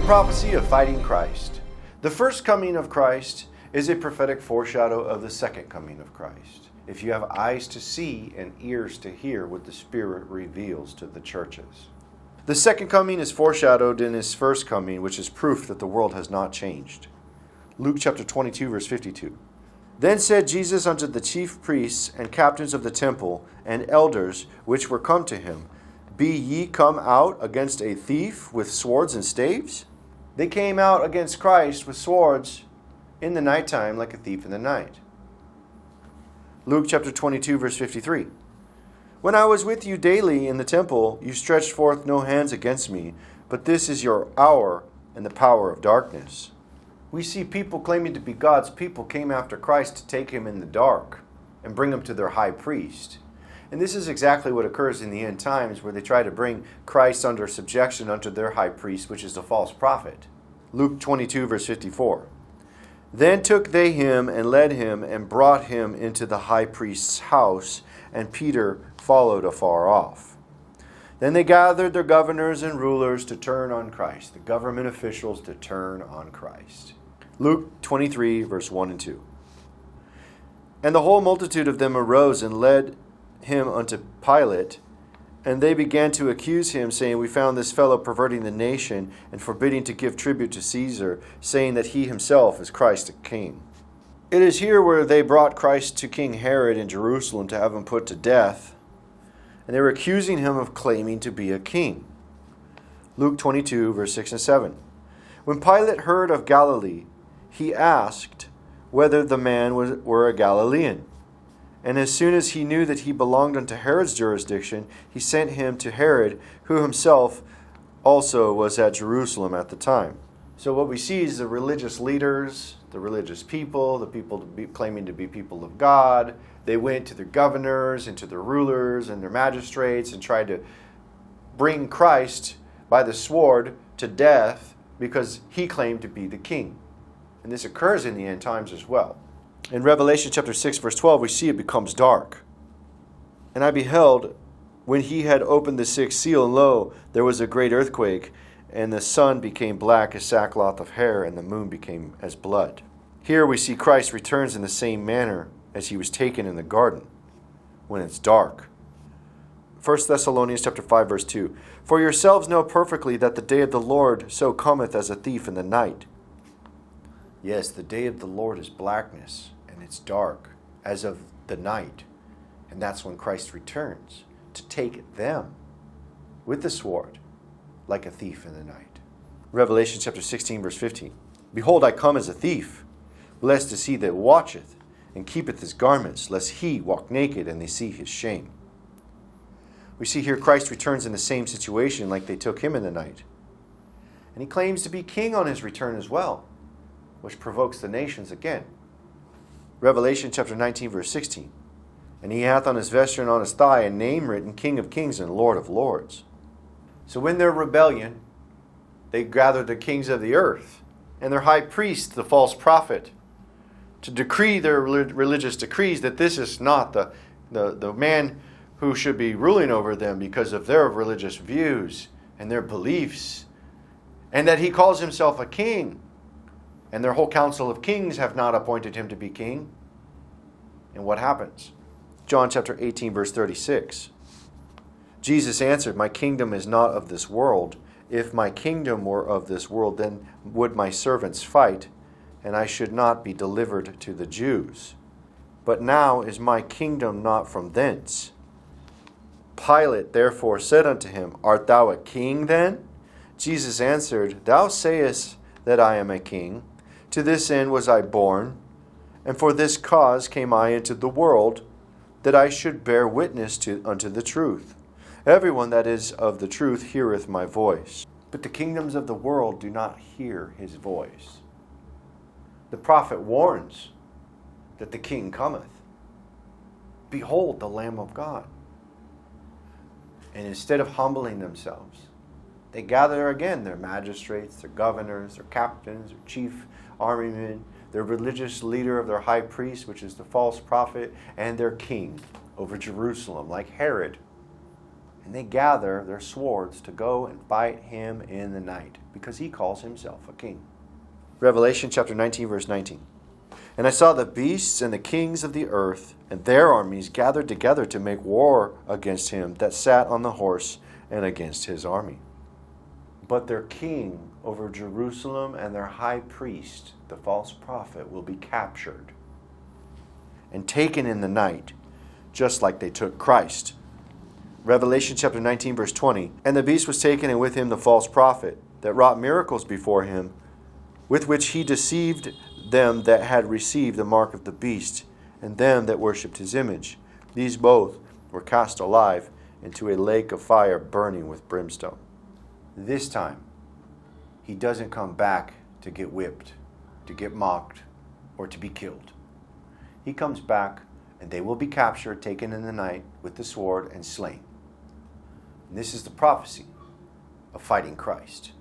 prophecy of fighting Christ. The first coming of Christ is a prophetic foreshadow of the second coming of Christ. If you have eyes to see and ears to hear what the Spirit reveals to the churches. The second coming is foreshadowed in his first coming, which is proof that the world has not changed. Luke chapter 22, verse 52. Then said Jesus unto the chief priests and captains of the temple and elders which were come to him, Be ye come out against a thief with swords and staves? They came out against Christ with swords in the nighttime like a thief in the night. Luke chapter 22, verse 53. When I was with you daily in the temple, you stretched forth no hands against me, but this is your hour and the power of darkness. We see people claiming to be God's people came after Christ to take him in the dark and bring him to their high priest. And this is exactly what occurs in the end times, where they try to bring Christ under subjection unto their high priest, which is the false prophet. Luke 22, verse 54. Then took they him and led him and brought him into the high priest's house, and Peter followed afar off. Then they gathered their governors and rulers to turn on Christ, the government officials to turn on Christ. Luke 23, verse 1 and 2. And the whole multitude of them arose and led him unto Pilate, and they began to accuse him, saying, We found this fellow perverting the nation and forbidding to give tribute to Caesar, saying that he himself is Christ the king. It is here where they brought Christ to King Herod in Jerusalem to have him put to death, and they were accusing him of claiming to be a king. Luke 22, verse 6 and 7. When Pilate heard of Galilee, he asked whether the man were a Galilean. And as soon as he knew that he belonged unto Herod's jurisdiction, he sent him to Herod, who himself also was at Jerusalem at the time. So what we see is the religious leaders, the religious people, the people claiming to be people of God, they went to their governors and to their rulers and their magistrates and tried to bring Christ by the sword to death because he claimed to be the king. And this occurs in the end times as well. In Revelation chapter 6, verse 12, we see it becomes dark. And I beheld, when he had opened the sixth seal, and lo, there was a great earthquake, and the sun became black as sackcloth of hair, and the moon became as blood. Here we see Christ returns in the same manner as he was taken in the garden, when it's dark. 1 Thessalonians chapter 5, verse 2. For yourselves know perfectly that the day of the Lord so cometh as a thief in the night. Yes, the day of the Lord is blackness, and it's dark, as of the night. And that's when Christ returns, to take them with the sword, like a thief in the night. Revelation chapter 16, verse 15. Behold, I come as a thief. Blessed is he that watcheth, and keepeth his garments, lest he walk naked, and they see his shame. We see here Christ returns in the same situation like they took him in the night. And he claims to be king on his return as well, which provokes the nations again. Revelation chapter 19, verse 16. And he hath on his vesture and on his thigh a name written, King of kings and Lord of lords. So in their rebellion, they gathered the kings of the earth and their high priest, the false prophet, to decree their religious decrees that this is not the man who should be ruling over them because of their religious views and their beliefs, and that he calls himself a king. And their whole council of kings have not appointed him to be king. And what happens? John chapter 18, verse 36. Jesus answered, My kingdom is not of this world. If my kingdom were of this world, then would my servants fight, and I should not be delivered to the Jews. But now is my kingdom not from thence. Pilate therefore said unto him, Art thou a king then? Jesus answered, Thou sayest that I am a king. To this end was I born, and for this cause came I into the world, that I should bear witness unto the truth. Everyone that is of the truth heareth my voice. But the kingdoms of the world do not hear his voice. The prophet warns that the king cometh. Behold the Lamb of God. And instead of humbling themselves, they gather again their magistrates, their governors, their captains, their chief army men, their religious leader of their high priest, which is the false prophet, and their king over Jerusalem, like Herod. And they gather their swords to go and fight him in the night, because he calls himself a king. Revelation chapter 19, verse 19. And I saw the beasts and the kings of the earth, and their armies gathered together to make war against him that sat on the horse and against his army. But their king over Jerusalem and their high priest, the false prophet, will be captured and taken in the night, just like they took Christ. Revelation chapter 19, verse 20. And the beast was taken, and with him the false prophet, that wrought miracles before him, with which he deceived them that had received the mark of the beast, and them that worshipped his image. These both were cast alive into a lake of fire burning with brimstone. This time, he doesn't come back to get whipped, to get mocked, or to be killed. He comes back, and they will be captured, taken in the night with the sword, and slain. And this is the prophecy of fighting Christ.